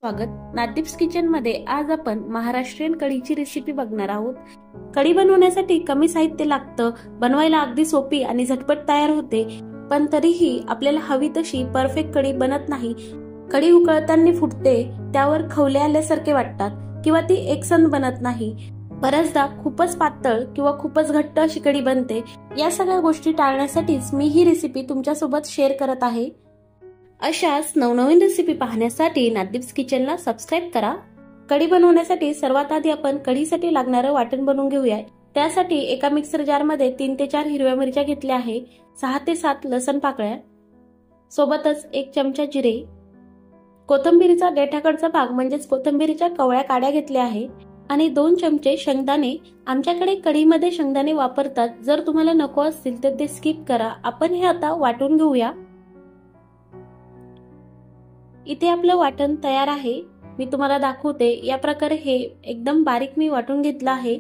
स्वागत. नादिप्स किचन मध्ये आज आपण महाराष्ट्रीयन कढीची रेसिपी बघणार आहोत. कढी बनवण्यासाठी कमी साहित्य लागतं, बनवायला अगदी सोपी आणि झटपट तयार होते. पण तरीही आपल्याला हवी तशी परफेक्ट कढी बनत नाही. कढी उकळताना फुटते, त्यावर खवले आल्यासारखे वाटतात किंवा ती एकसंध बनत नाही. बऱ्याचदा खूपच पातळ किंवा खूपच घट्ट अशी कढी बनते. या सगळ्या गोष्टी टाळण्यासाठीच मी ही रेसिपी तुमच्यासोबत शेअर करत आहे. अशाच नवनवीन रेसिपी पाहण्यासाठी नादिप्स किचनला सबस्क्राइब करा. कढी बनवण्यासाठी सर्वात आधी आपण कढीसाठी लागणारं वाटण बनवून घेऊया. त्यासाठी एका मिक्सर जार मध्ये 3 ते 4 हिरव्या मिरच्या घेतल्या आहे, 6 ते 7 लसण पाकळ्या, सोबतच 1 चमचा जिरे, कोथिंबीरीचा देठाकडचा भाग म्हणजेच कोथिंबीरीच्या कवळ्या काड्या घेतल्या आहे आणि 2 चमचे शेंगदाणे. आमच्याकडे कढीमध्ये शेंगदाणे वापरतात, जर तुम्हाला नको असतील तर ते स्किप करा. आपण हे आता वाटून घेऊया. इथे आपलं वाटण तयार आहे, मी तुम्हाला दाखवते. या प्रकारे हे एकदम बारीक मी वाटून घेतलं आहे.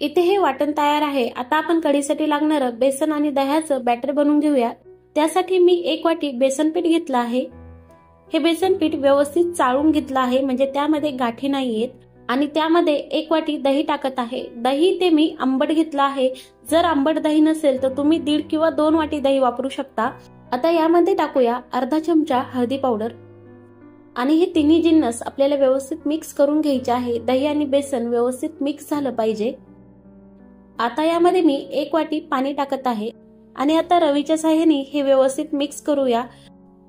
इथे हे वाटण तयार आहे. आता आपण कढीसाठी लागणारं बेसन आणि दह्याचं बॅटर बनवून घेऊया. त्यासाठी मी 1 वाटी बेसन पीठ घेतलं आहे. हे बेसन पीठ व्यवस्थित चाळून घेतलं आहे, म्हणजे त्यामध्ये गाठी नाहीयेत. आणि त्यामध्ये 1 वाटी दही टाकत आहे. दही ते मी आंबट घेतलं आहे. जर आंबट दही नसेल तर तुम्ही 1.5 किंवा 2 वाटी दही वापरू शकता. आता यामध्ये टाकूया अर्धा चमचा हळदी पावडर आणि हे तिन्ही जिन्नस आपल्याला व्यवस्थित मिक्स करून घ्यायचे आहे. दही आणि बेसन व्यवस्थित मिक्स झालं पाहिजे. आता यामध्ये मी 1 वाटी पाणी टाकत आहे आणि आता रवीच्या साहाय्याने हे व्यवस्थित मिक्स करूया.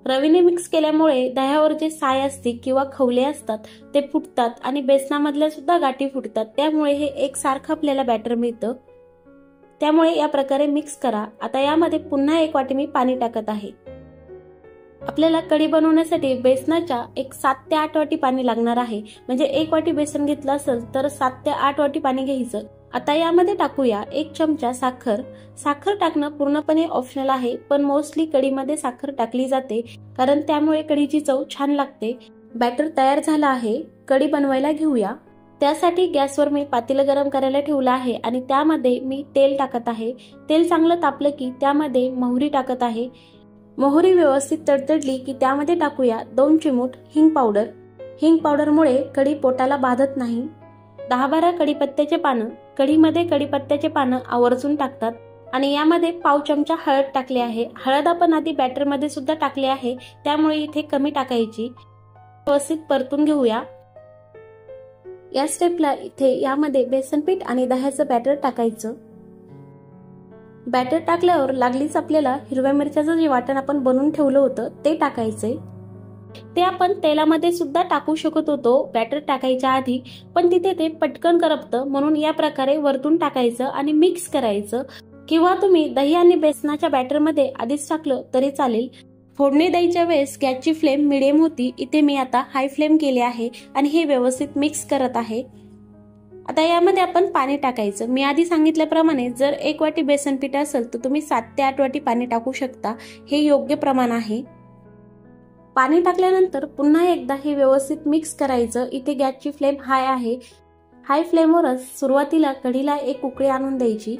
रवीने मिक्स केल्यामुळे दह्यावर जे साय असते किंवा खवले असतात ते फुटतात आणि बेसनामधल्या सुद्धा गाठी फुटतात. त्यामुळे हे एकसारखं आपल्याला बॅटर मिळतं. त्यामुळे या प्रकारे मिक्स करा. आता यामध्ये पुन्हा 1 वाटी मी पाणी टाकत आहे. आपल्याला कढी बनवण्यासाठी बेसनाच्या 7 ते 8 वाटी पाणी लागणार आहे. म्हणजे 1 वाटी बेसन घेतलं असेल तर 7 ते 8 वाटी पाणी घ्यायचं. आता यामध्ये टाकूया 1 चमचा साखर. साखर टाकणं पूर्णपणे ऑप्शनल आहे, पण मोस्टली कढीमध्ये साखर टाकली जाते, कारण त्यामुळे कढीची चव छान लागते. बॅटर तयार झालं आहे, कढी बनवायला घेऊया. त्यासाठी गॅसवर मी पातेलं गरम करायला ठेवलं आहे आणि त्यामध्ये मी तेल टाकत आहे. तेल चांगलं तापलं की त्यामध्ये मोहरी टाकत आहे. मोहरी व्यवस्थित तडतडली की त्यामध्ये टाकूया 2 चिमूट हिंग पावडर. हिंग पावडरमुळे कढी पोटाला बाधत नाही. 10-12 कढीपत्त्याचे पानं. कढीमध्ये कढीपत्त्याचे पानं आवर्जून टाकतात. आणि यामध्ये पाव चमचा हळद टाकली आहे. हळद आपण आधी बॅटर मध्ये सुद्धा टाकली आहे, त्यामुळे इथे कमी टाकायची. व्यवस्थित परतून घेऊया. या स्टेपला इथे यामध्ये बेसन पीठ आणि दह्याचं बॅटर टाकायचं. बॅटर टाकल्यावर लागलीच आपल्याला हिरव्या मिरच्याचं जे वाटण आपण बनवून ठेवलं होतं ते टाकायचंय. ते आपण तेलामध्ये सुद्धा टाकू शकत होतो बॅटर टाकायच्या आधी, पण तिथे ते पटकन करपतं, म्हणून या प्रकारे वरतून टाकायचं आणि मिक्स करायचं. किंवा तुम्ही दही आणि बेसनाच्या बॅटरमध्ये आधीच टाकलं तरी चालेल. फोडणी द्यायच्या वेळेस गॅसची फ्लेम मिडियम होती. इथे मी आता हाय फ्लेम केली आहे आणि हे व्यवस्थित मिक्स करत आहे. आता यामध्ये आपण पाणी टाकायचं. मी आधी सांगितल्याप्रमाणे जर 1 वाटी बेसन पीठ असेल तर तुम्ही 7 ते 8 वाटी पाणी टाकू शकता. हे योग्य प्रमाण आहे. पाणी टाकल्यानंतर पुन्हा एकदा हे व्यवस्थित मिक्स करायचं. इथे गॅसची फ्लेम हाय आहे. हाय फ्लेमवरच सुरुवातीला कढीला 1 उकळी आणून द्यायची.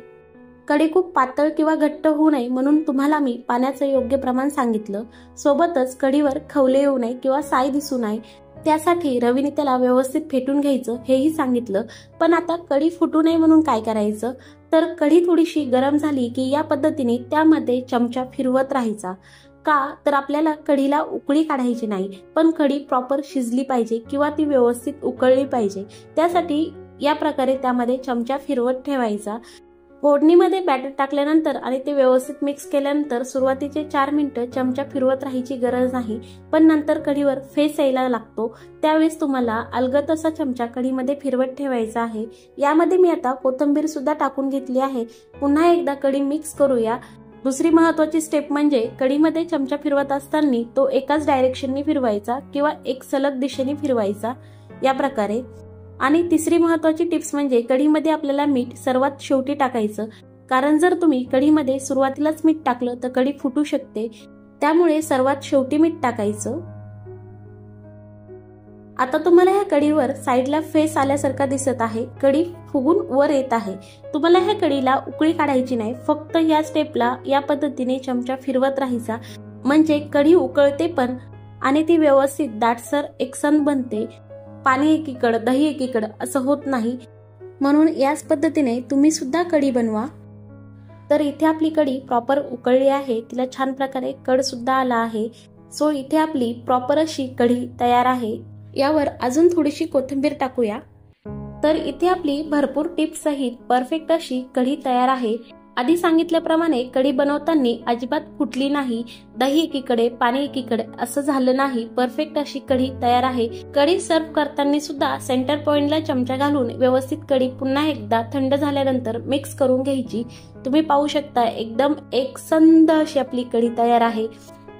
कढी खूप पातळ किंवा घट्ट होऊ नये म्हणून तुम्हाला मी पाण्याचं योग्य प्रमाण सांगितलं. सोबतच कढीवर खवले येऊ नये किंवा साय दिसू नये, त्यासाठी रवीने त्याला व्यवस्थित फेटून घ्यायचं हेही सांगितलं. पण आता कढी फुटू नये म्हणून काय करायचं, तर कढी थोडीशी गरम झाली की या पद्धतीने त्यामध्ये चमचा फिरवत राहायचा. का तर आपल्याला कढीला उकळी काढायची नाही, पण कढी प्रॉपर शिजली पाहिजे किंवा ती व्यवस्थित उकळली पाहिजे. त्यासाठी या प्रकारे त्यामध्ये चमचा फिरवत ठेवायचा. फोडणीमध्ये बॅटर टाकल्यानंतर आणि ते व्यवस्थित मिक्स केल्यानंतर सुरुवातीचे 4 मिनिटं चमचा फिरवत राहायची गरज नाही, पण नंतर कढीवर फेस यायला लागतो, त्यावेळेस तुम्हाला अलगद असा चमचा कढीमध्ये फिरवत ठेवायचा आहे. यामध्ये मी आता कोथिंबीर सुद्धा टाकून घेतली आहे. पुन्हा एकदा कढी मिक्स करूया. दुसरी महत्वाची स्टेप म्हणजे कढीमध्ये चमचा फिरवत असताना तो एकाच डायरेक्शनने फिरवायचा किंवा एक सलग दिशेने फिरवायचा, या प्रकारे. आणि तिसरी महत्वाची टिप्स म्हणजे कढीमध्ये आपल्याला मीठ सर्वात शेवटी टाकायचं, कारण जर तुम्ही कढीमध्ये सुरुवातीलाच मीठ टाकलं तर कढी फुटू शकते. त्यामुळे सर्वात शेवटी मीठ टाकायचं. आता तुम्हाला ह्या कढीवर साईडला फेस आल्यासारखा दिसत आहे. कढी फुगून वर येत आहे. तुम्हाला ह्या कढीला उकळी काढायची नाही, फक्त या स्टेपला या पद्धतीने चमचा फिरवत राहायचा, म्हणजे कढी उकळते पण आणि ती व्यवस्थित दाटसर एकसंध बनते. पाणी एकीकडे दही एकीकडे असं होत नाही. म्हणून याच पद्धतीने तुम्ही सुद्धा कढी बनवा. तर इथे आपली कढी प्रॉपर उकळली आहे. तिला छान प्रकारे कड सुद्धा आला आहे. सो इथे आपली प्रॉपर अशी कढी तयार आहे. यावर अजून थोडीशी कोथिंबीर टाकूया. तर इथे आपली भरपूर टिप्स सहित परफेक्ट अशी कढी तयार आहे. आधी सांगितल्याप्रमाणे कढी बनवताना अजिबात फुटली नाही. दही एकीकडे पाणी एकीकडे असं झालं नाही. परफेक्ट अशी कढी तयार आहे. कढी सर्व करताना सुद्धा सेंटर पॉइंटला चमचा घालून व्यवस्थित कढी पुन्हा एकदा थंड झाल्यानंतर मिक्स करून घ्यायची. तुम्ही पाहू शकता एकदम एकसंध अशी आपली कढी तयार आहे.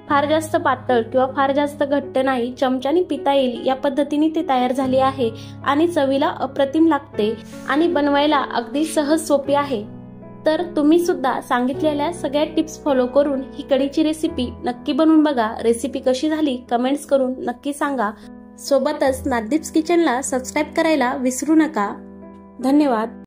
फार जास्त पातळ किंवा फार जास्त घट्ट नाही. चमच्याने पिता येईल या पद्धतीने ते तयार झाले आहे आणि चवीला अप्रतिम लागते आणि बनवायला अगदी सहज सोपी आहे. तर तुम्ही सुद्धा सांगितलेल्या सगळ्या टिप्स फॉलो करून ही कढीची रेसिपी नक्की बनवून बघा. रेसिपी कशी झाली कमेंट्स करून नक्की सांगा. सोबतच नादीप्स किचनला सबस्क्राईब करायला विसरू नका. धन्यवाद.